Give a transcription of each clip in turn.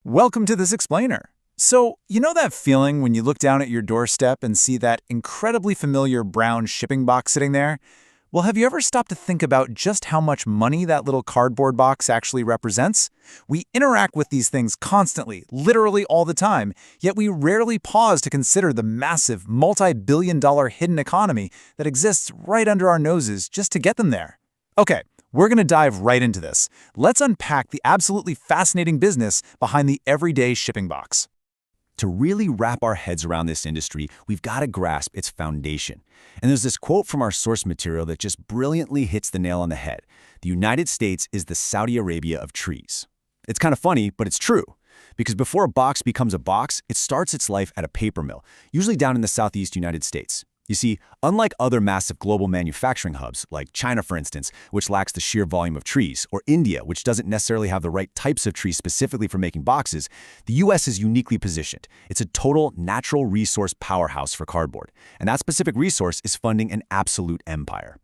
Welcome to this explainer. So, you know that feeling when you look down at your doorstep and see that incredibly familiar brown shipping box sitting there? Well, have you ever stopped to think about just how much money that little cardboard box actually represents? We interact with these things constantly, literally all the time, yet we rarely pause to consider the massive, multi-billion-dollar hidden economy that exists right under our noses just to get them there. Okay, we're going to dive right into this. Let's unpack the absolutely fascinating business behind the everyday shipping box. To really wrap our heads around this industry, we've got to grasp its foundation. And there's this quote from our source material that just brilliantly hits the nail on the head. The United States is the Saudi Arabia of trees. It's kind of funny, but it's true. Because before a box becomes a box, it starts its life at a paper mill, usually down in the southeast United States. You see, unlike other massive global manufacturing hubs, like China, for instance, which lacks the sheer volume of trees, or India, which doesn't necessarily have the right types of trees specifically for making boxes, the US is uniquely positioned. It's a total natural resource powerhouse for cardboard. And that specific resource is funding an absolute empire.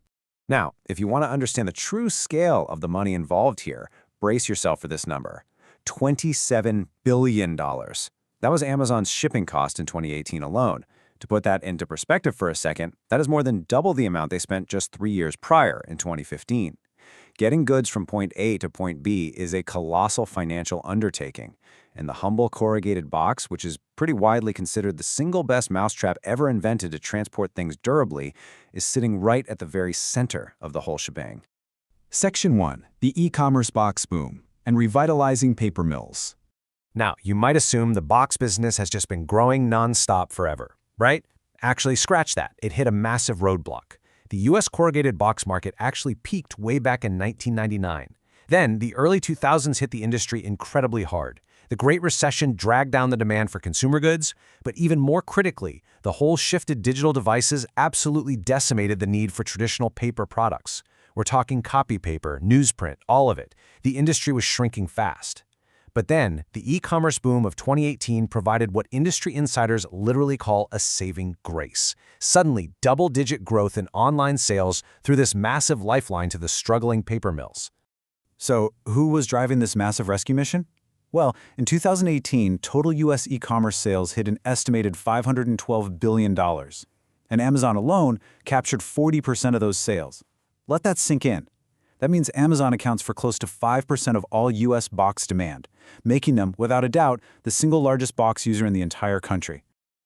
Now, if you want to understand the true scale of the money involved here, brace yourself for this number. $27 billion. That was Amazon's shipping cost in 2018 alone. To put that into perspective for a second, that is more than double the amount they spent just 3 years prior in 2015. Getting goods from point A to point B is a colossal financial undertaking, and the humble corrugated box, which is pretty widely considered the single best mousetrap ever invented to transport things durably, is sitting right at the very center of the whole shebang. Section 1. The e-commerce box boom and revitalizing paper mills. Now, you might assume the box business has just been growing nonstop forever, right? Actually, scratch that. It hit a massive roadblock. The U.S. corrugated box market actually peaked way back in 1999. Then, the early 2000s hit the industry incredibly hard. The Great Recession dragged down the demand for consumer goods, but even more critically, the whole shift to digital devices absolutely decimated the need for traditional paper products. We're talking copy paper, newsprint, all of it. The industry was shrinking fast. But then, the e-commerce boom of 2018 provided what industry insiders literally call a saving grace. Suddenly, double-digit growth in online sales through this massive lifeline to the struggling paper mills. So, who was driving this massive rescue mission? Well, in 2018, total U.S. e-commerce sales hit an estimated $512 billion. And Amazon alone captured 40% of those sales. Let that sink in. That means Amazon accounts for close to 5% of all U.S. box demand, making them, without a doubt, the single largest box user in the entire country.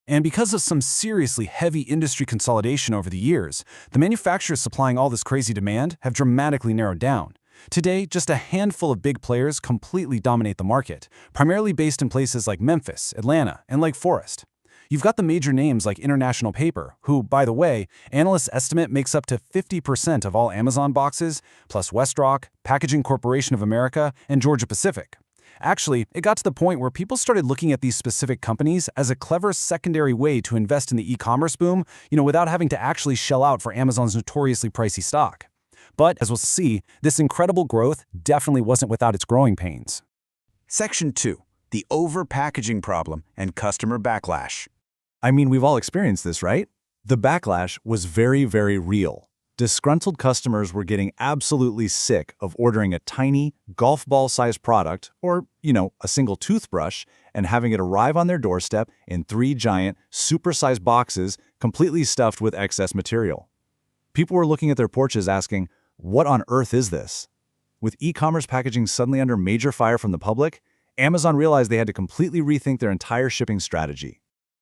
And because of some seriously heavy industry consolidation over the years, the manufacturers supplying all this crazy demand have dramatically narrowed down. Today, just a handful of big players completely dominate the market, primarily based in places like Memphis, Atlanta, and Lake Forest. You've got the major names like International Paper, who, by the way, analysts estimate makes up to 50% of all Amazon boxes, plus WestRock, Packaging Corporation of America, and Georgia Pacific. Actually, it got to the point where people started looking at these specific companies as a clever secondary way to invest in the e-commerce boom, without having to actually shell out for Amazon's notoriously pricey stock. But, as we'll see, this incredible growth definitely wasn't without its growing pains. Section 2. The over-packaging problem and customer backlash. I mean, we've all experienced this, right? The backlash was very, very real. Disgruntled customers were getting absolutely sick of ordering a tiny, golf ball-sized product, or, a single toothbrush, and having it arrive on their doorstep in 3 giant, super-sized boxes completely stuffed with excess material. People were looking at their porches asking, what on earth is this? With e-commerce packaging suddenly under major fire from the public, Amazon realized they had to completely rethink their entire shipping strategy.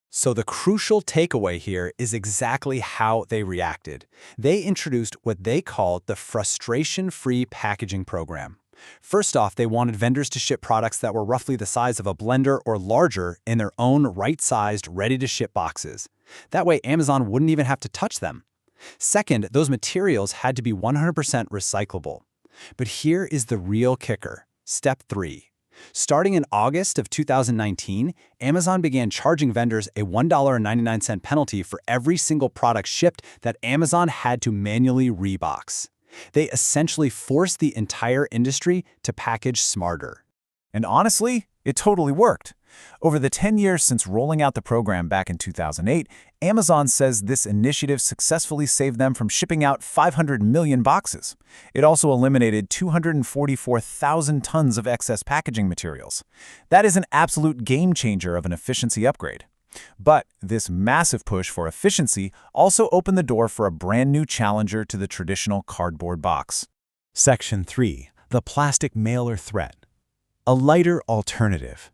So the crucial takeaway here is exactly how they reacted. They introduced what they called the frustration-free packaging program. First off, they wanted vendors to ship products that were roughly the size of a blender or larger in their own right-sized, ready-to-ship boxes. That way, Amazon wouldn't even have to touch them. Second, those materials had to be 100% recyclable. But here is the real kicker. Step 3. Starting in August of 2019, Amazon began charging vendors a $1.99 penalty for every single product shipped that Amazon had to manually rebox. They essentially forced the entire industry to package smarter. And honestly, it totally worked. Over the 10 years since rolling out the program back in 2008, Amazon says this initiative successfully saved them from shipping out 500 million boxes. It also eliminated 244,000 tons of excess packaging materials. That is an absolute game changer of an efficiency upgrade. But this massive push for efficiency also opened the door for a brand new challenger to the traditional cardboard box. Section 3. The plastic mailer threat. A lighter alternative.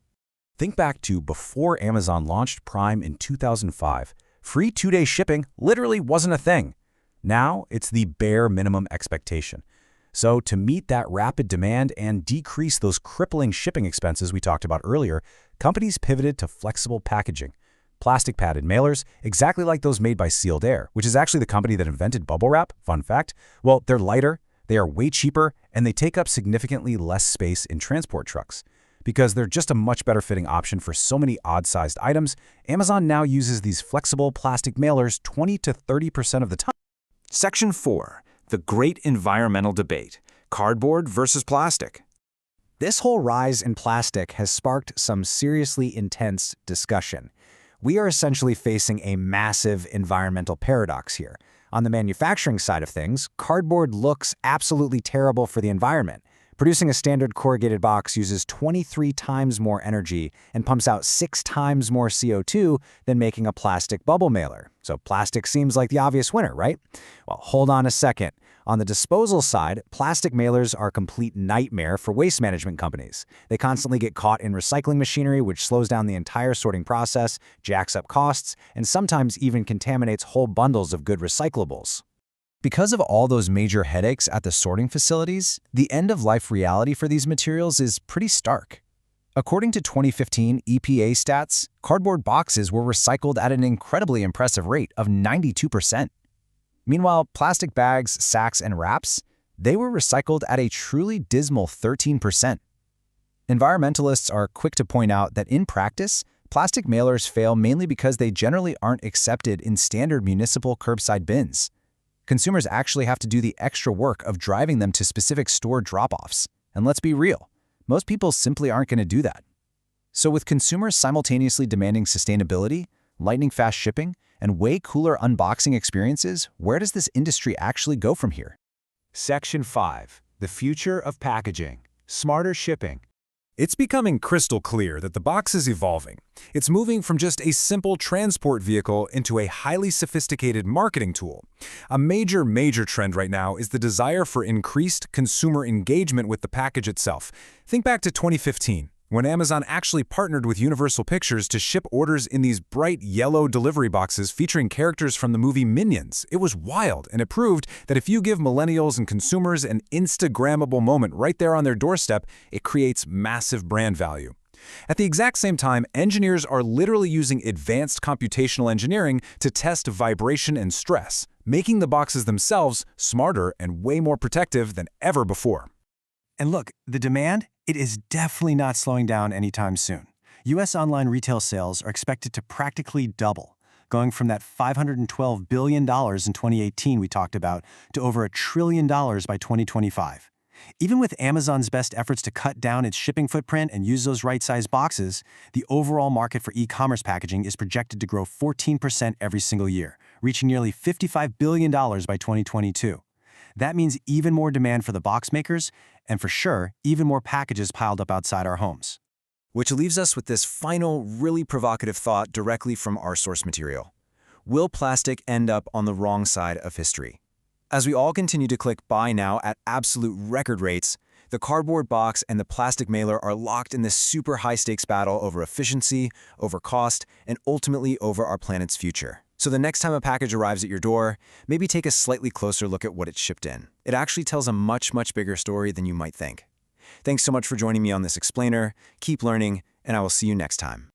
Think back to before Amazon launched Prime in 2005. Free 2-day shipping literally wasn't a thing. Now, it's the bare minimum expectation. So to meet that rapid demand and decrease those crippling shipping expenses we talked about earlier, companies pivoted to flexible packaging. Plastic padded mailers, exactly like those made by Sealed Air, which is actually the company that invented bubble wrap, fun fact. Well, they're lighter, they are way cheaper, and they take up significantly less space in transport trucks. Because they're just a much better fitting option for so many odd-sized items, Amazon now uses these flexible plastic mailers 20 to 30% of the time. Section 4. The Great Environmental Debate. Cardboard versus plastic. This whole rise in plastic has sparked some seriously intense discussion. We are essentially facing a massive environmental paradox here. On the manufacturing side of things, cardboard looks absolutely terrible for the environment. Producing a standard corrugated box uses 23 times more energy and pumps out 6 times more CO2 than making a plastic bubble mailer. So plastic seems like the obvious winner, right? Well, hold on a second. On the disposal side, plastic mailers are a complete nightmare for waste management companies. They constantly get caught in recycling machinery, which slows down the entire sorting process, jacks up costs, and sometimes even contaminates whole bundles of good recyclables. Because of all those major headaches at the sorting facilities, the end-of-life reality for these materials is pretty stark. According to 2015 EPA stats, cardboard boxes were recycled at an incredibly impressive rate of 92%. Meanwhile, plastic bags, sacks, and wraps, they were recycled at a truly dismal 13%. Environmentalists are quick to point out that in practice, plastic mailers fail mainly because they generally aren't accepted in standard municipal curbside bins. Consumers actually have to do the extra work of driving them to specific store drop-offs. And let's be real, most people simply aren't going to do that. So with consumers simultaneously demanding sustainability, lightning-fast shipping, and way cooler unboxing experiences, where does this industry actually go from here? Section 5. The Future of Packaging. Smarter Shipping. It's becoming crystal clear that the box is evolving. It's moving from just a simple transport vehicle into a highly sophisticated marketing tool. A major trend right now is the desire for increased consumer engagement with the package itself. Think back to 2015, when Amazon actually partnered with Universal Pictures to ship orders in these bright yellow delivery boxes featuring characters from the movie Minions. It was wild, and it proved that if you give millennials and consumers an Instagrammable moment right there on their doorstep, it creates massive brand value. At the exact same time, engineers are literally using advanced computational engineering to test vibration and stress, making the boxes themselves smarter and way more protective than ever before. And look, the demand, it is definitely not slowing down anytime soon. U.S. online retail sales are expected to practically double, going from that $512 billion in 2018 we talked about to over $1 trillion by 2025. Even with Amazon's best efforts to cut down its shipping footprint and use those right-sized boxes, the overall market for e-commerce packaging is projected to grow 14% every single year, reaching nearly $55 billion by 2022. That means even more demand for the box makers, and for sure, even more packages piled up outside our homes. Which leaves us with this final, really provocative thought directly from our source material. Will plastic end up on the wrong side of history? As we all continue to click buy now at absolute record rates, the cardboard box and the plastic mailer are locked in this super high-stakes battle over efficiency, over cost, and ultimately over our planet's future. So the next time a package arrives at your door, maybe take a slightly closer look at what it's shipped in. It actually tells a much bigger story than you might think. Thanks so much for joining me on this explainer. Keep learning, and I will see you next time.